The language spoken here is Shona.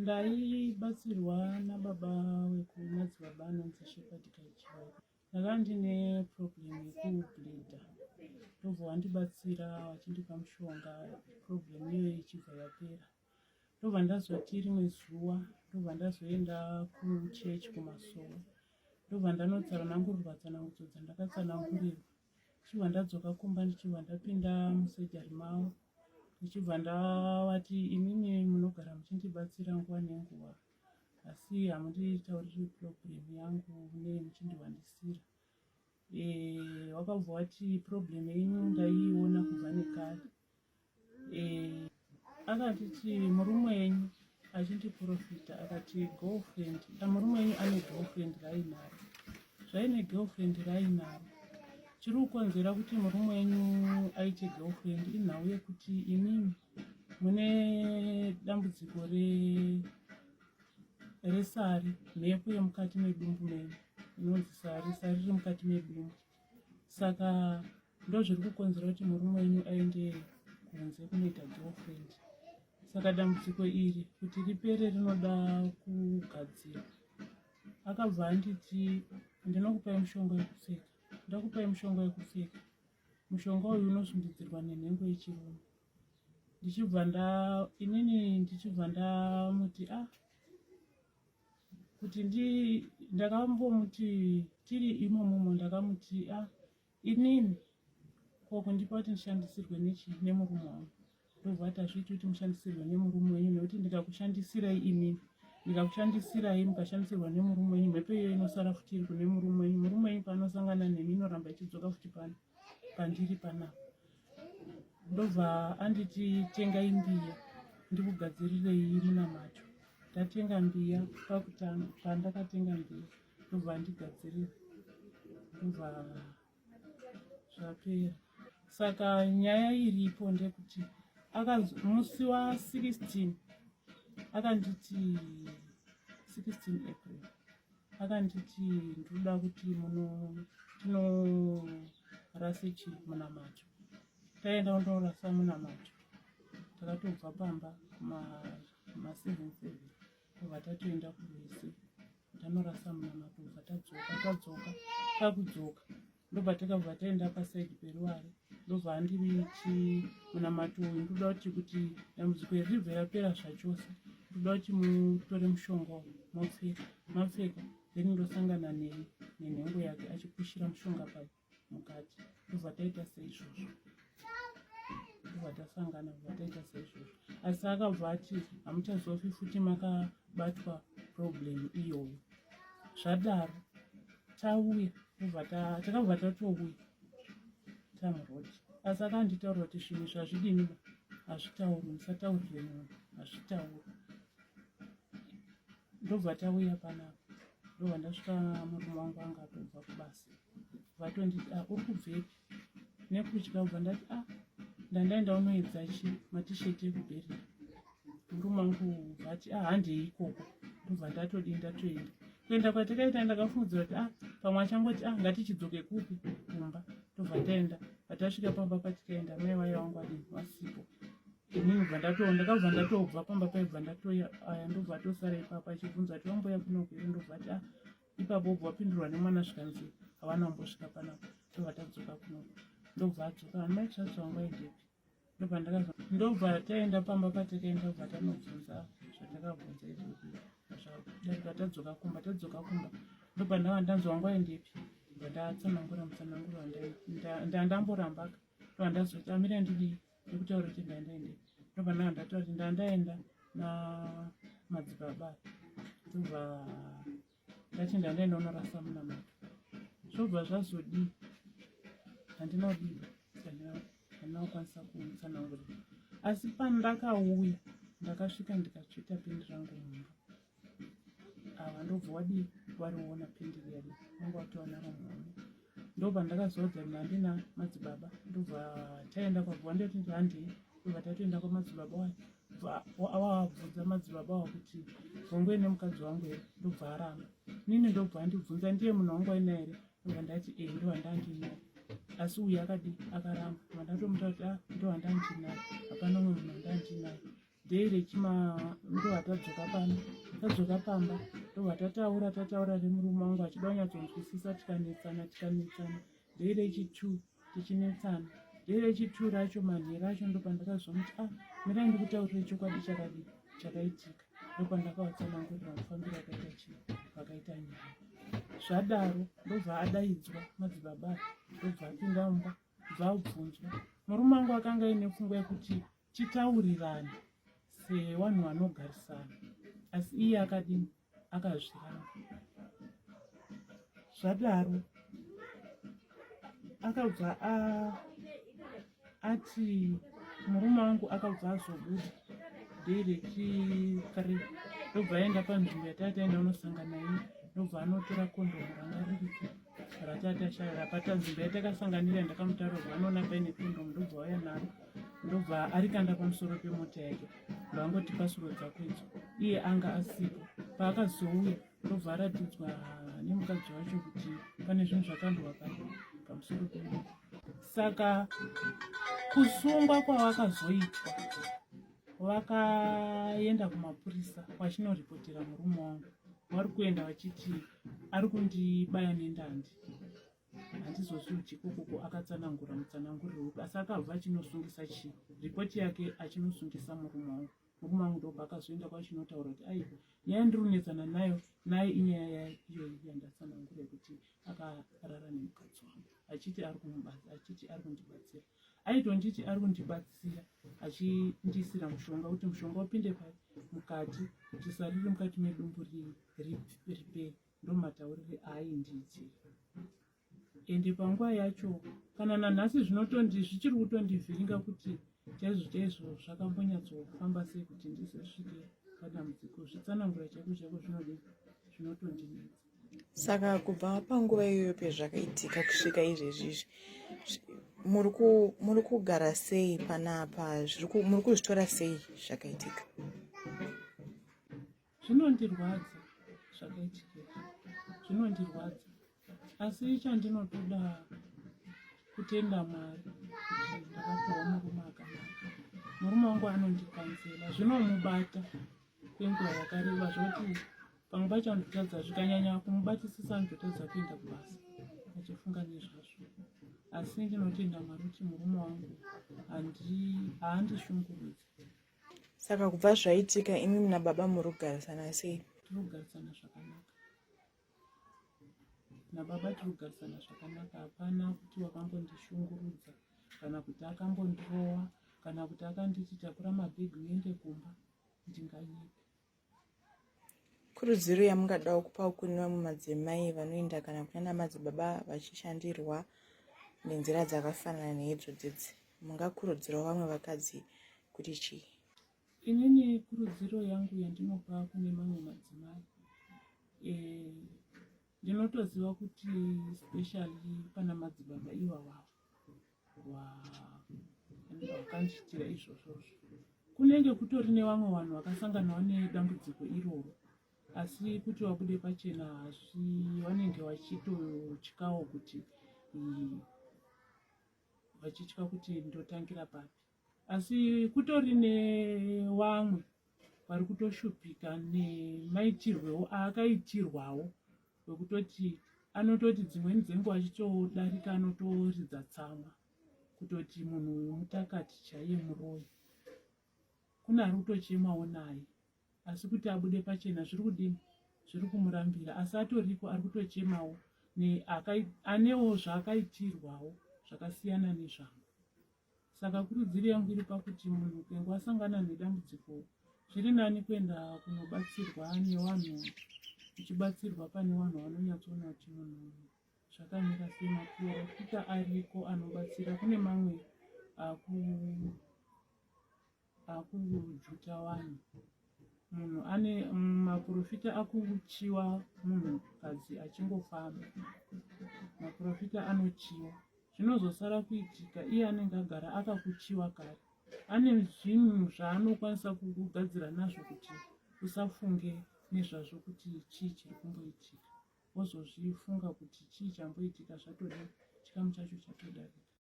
Ndaibatsirwa nababa wekumadzibaba anonzi Shepherd Kaichiwai. Ndanga ndine problem yekubhledha, ndobva wandibatsira wachindipa mushonga, problem iyoyo ichibva yapera. Ndobva ndazoti rimwe zuva ndobva ndazoenda kuchechi kumasoro, ndobva ndanotsanangurirwa tsanangudzo dzandakatsanangurirwa. Ndichibva ndadzoka kumba, ndichibva ndapinda musejari mavo, ndichibva ndavati imimi munogara muchindibatsira nguva nenguva, asi hamunditauriri problem yangu nemuchindiwandisira. Wakabva wati problem yenyu ndaiona kubva nekare. Akatiti murume wenyu achindiprofita, akati girlfriend, murume wenyu ane girlfriend rainaro. Zvaine girlfriend rainaro, chiri kukonzera kuti murume wenyu aite girlfriend inhau yekuti imimi mune dambudziko resari, mhepo yemukati medumbu menyu inonzi sari riri mukati medumbu. Saka ndozviri kukonzera kuti murume wenyu aende kunze kunoita girlfriend. Saka dambudziko iri kuti ripere rinoda kugadzirwa. Akabva anditi ndinokupai mushonga wekupfeka, ndakupai mushonga wekupfeka, mushonga uyu unosvindidzirwa nenhengo yechirungu. Ndichibva ndamuti kuti ndakambomuti tiri imomo, ndakamuti inini kundipa kuti ndishandisirwe nemurume wangu. Ndobva ati hazviiti kuti mushandisirwe nemurume wenyu, nekuti ndikakushandisirai inini, ndikakushandisirai mukashandisirwa nemurume wenyu, mhepo iyo inosara futi iri kune murume wenyu. Murume wenyu paanosangana nemi inoramba ichidzoka futi pandiri panapa. Ndobva anditi tengai mbiya ndikugadzirirei munamato. Ndatenga mbiya pakutanga, pandakatenga mbiya ndobva andigadzirira, ndobva zvapera. Saka nyaya iripo ndekuti musi wa16 akanditi 16 April akanditi ndoda kuti tinorase munamato. Taenda kundorasa munamato, takatobva pamba ma7:7 kubva tatoenda kurwese tanorasa munamato, kubva tadzoka ndobva takabva taenda pasaidi peruware. Ndobva andiviti munamato uyu ndoda kuti dambudziko iri ribve rapera zvachose, ndoda kuti mutore mushonga mapfeka, then ndosangana nenhengo yake achipishira mushonga mukati. Ndobva taita saizvozvo, ndobva tasangana, ndobva taita saizvozvo. Asi akabva ati hamuchazofi futi makabatwa problem iyoyo. Zvadaro tauya, takabva tatouya tamurodi. Asi akanditaurira kuti zvinhu zvazvidini hazvitaurwi, musataurire munhu, hazvitaurwi. Ndobva tauya panapa, ndobva ndasvika murume wangu anga atobva kubasa, vatonditi uri kubvepi nekutya. Ubva ndati ndandaenda unoedza matisheti ekubereka. Murume wangu vati handei ikoko. Ndobva ndatoenda kuenda kwatakaita, ndakafungidzira kuti pamwe achangoti ngatichidzoke kupi kumba. Ndobva taenda, patasvika pamba patikaenda mai vayo wangu adini wasipo. Inini ndakabva ndatobva pamba paibva ndatoya aya. Ndobva tosara ipapa achibvunza kuti wamboya kunogere. Ndobva ati ipapo obva wapindurwa nemwana zvikanzi havana kumbosvika panapa. Ndobva tadzoka kunoku, ndobva adzoka mai tsvatsva wangu aidepi. Ndobva taenda pamba patakaenda, ndobva tanobvunza zvatakabvunza izvozvo. Tadzoka kumba, ndobva ndava ndanzi wangu aendepi. Ndobva ndatsanangura mutsananguro ndandamborambaka. Ndobva ndazoti amira ndidii ndikutaura kuti ndandaendepi. Ndobva ndava ndataura kuti ndandaenda Madzibaba. Ndobva ndati ndandaenda unorasa munamato. Zvobva zvazodii, handina kukwanisa kumutsanangurira. Asi pandakauya ndakasvika ndikatsveta pendi rangu mumba. Ndobva wadii wariona pendi riyari, wanga watowana ramuona. Ndobva ndakazodza handina Madzibaba. Ndobva taenda kwabva ndoti handei. Ndobva tatoenda kwaMadzibaba wayo. Wabvunza Madzibaba wawo kuti vongwe nemukadzi wangu here. Ndobva aramba. Nini ndobva andibvunza ndiye munhu wangu aina here. Ndobva ndati ndo handandinaye. Asi uyu akadii akaramba. Ndobva ndatomuta kuti ndo handandinaye, hapana umwe munhu handandinaye. ndo watadzoka pano, tadzoka pamba ndo watataura nemurume wangu achida kunyatsonzwisisa, tikanetsana ndeirei chitu tichinetsana, ndeirei chitu racho manhero acho ndo pandakazomuti mirai ndikutaurire chokwadi chakaitika, ndo pandakawatsanangurira mufambiro akaita chii vakaita nyaya. Zvadaro ndobva adaidzwa madzibaba, ndobva apinda mumba, bva abvunzwa. Murume wangu akanga ine pfungwa yekuti titaurirane sevanhu vanogarisana, asi iye akadini, akazviramba. Zvadaro akabva ati murume wangu akabva azobuda ndeirechikare, ndobva aenda panzvimbo yatataenda unosangana naye, ndobva anotora kondomu ranga riripo ratatashara patanzvimbo yatakasanganira. Ndakamutaura anoona paine kondomu, ndobva auya naro, ndobva arikanda pamusoro pemota yake, ndangoti pasuro dzako idzo, iye anga asipo. Paakazouya ndobva aratidzwa nemukadzi wacho kuti pane zvinhu zvakandwa pamusoro pemota. Saka kusungwa kwavakazoitwa, vakaenda kumapurisa vachinoripotera murume wangu. Vari kuenda vachiti ari kundibaya nendandi. Handizozivi chikokoko akatsanangura mutsananguriro upi, asi akabva achinosungisa chii, ripoti yake achinosungisa murume wangu. Murume wangu ndobva akazoenda kwachinotaura kuti aiwa, nyaya ndirinetsana naye inyaya iyoyi yandatsanangura kuti akarara nemukadzi wangu, achiti ari kundibatsira. Aitonditi ari kundibatsira achindiisira mushonga, kuti mushonga upinde mukati, kuti sariri mukati medumbu ripere, ndomataurire aindiitira. Ende panguva yacho kana nanhasi zvichiri kutondivhiringa kuti chaizvo zvakambonyatsofamba sei kuti ndizosvike padambudziko. Zvitsanangura chaiko zvinotondinetsa. Saka kubva panguva iyoyo pezvakaitika kusvika izvezvi muri kugara sei panapa, muri kuzvitora sei zvakaitika? Zvinondirwadza zvakaitika, zvinondirwadza, asi chandinotoda kutenda Mwari kuti ndakapiwa murume akanaka. Murume wangu anondikanzera, zvinomubata kwenguva yakareba zvoti pamwe pacho andotadza, zvikanyanya kumubatisisa andotadza kuenda kubasa achifunga nezvazvo. Asi ndinotenda Mwari kuti murume wangu haandishungurudzi. Saka kubva zvaitika imi nababa muri kugarisana sei? Tiri kugarisana zvakanaka. Nababa tiri kugarisana zvakanaka, hapana kuti wakambondishungurudza kana kuti akambondirowa kana kuti akanditi takura mabhegi uende kumba, ndinganyepe. Kurudziro yamungadawo kupa kune vamwe madzimai vanoenda kana kunana madzibaba vachishandirwa nenzira dzakafanana neidzodzidzi, mungakurudzirawo vamwe vakadzi kuti chii? Inini kurudziro yangu yandinopa kune mamwe madzimai, ndinotoziva kuti especially pana madzibaba ivavavo vakandiitira izvozvozvo, kunenge kutori nevamwe vanhu vakasanganawo nedambudziko iroro, asi kuti vabude pachena hazvi, vanenge vachitotyawo kuti vachitya kuti ndotangira papi. Asi kutori nevamwe vari kutoshupika nemaitirwewo aakaitirwawo, wekutoti anototi dzimweni dzenguva achitodarika anotoridza tsamwa kutoti munhu uyu mutakati chaiye muroyi. Kune ari kutochemawo naye, asi kuti abude pachena zviri kudini, zviri kumurambira, asi atoriko ari kutochemawo anewo zvaakaitirwawo zvakasiyana nezvangu. Saka kurudziro yangu iri pakuti munhu kwengu asangana nedambudziko, zviri nani kuenda kunobatsirwa nevanhu, uchibatsirwa pane vanhu vanonyatsoona kuti munhu zvakamira sei. Maprofita ariko anobatsira, kune mamwe akujuta vanhu. Munhu ane maprofita akuchiwa munhukadzi achingofamba, maprofita anochiwa, zvinozosara kuitika iye anenge agara akakuchiwa kare, ane zvinhu zvaanokwanisa kugadzira nazvo kuti usafunge nezvazvo kuti chii chiri kumboitika, wozozvifunga kuti chii chamboitika, zvatodii, chikamu chacho chatodarika.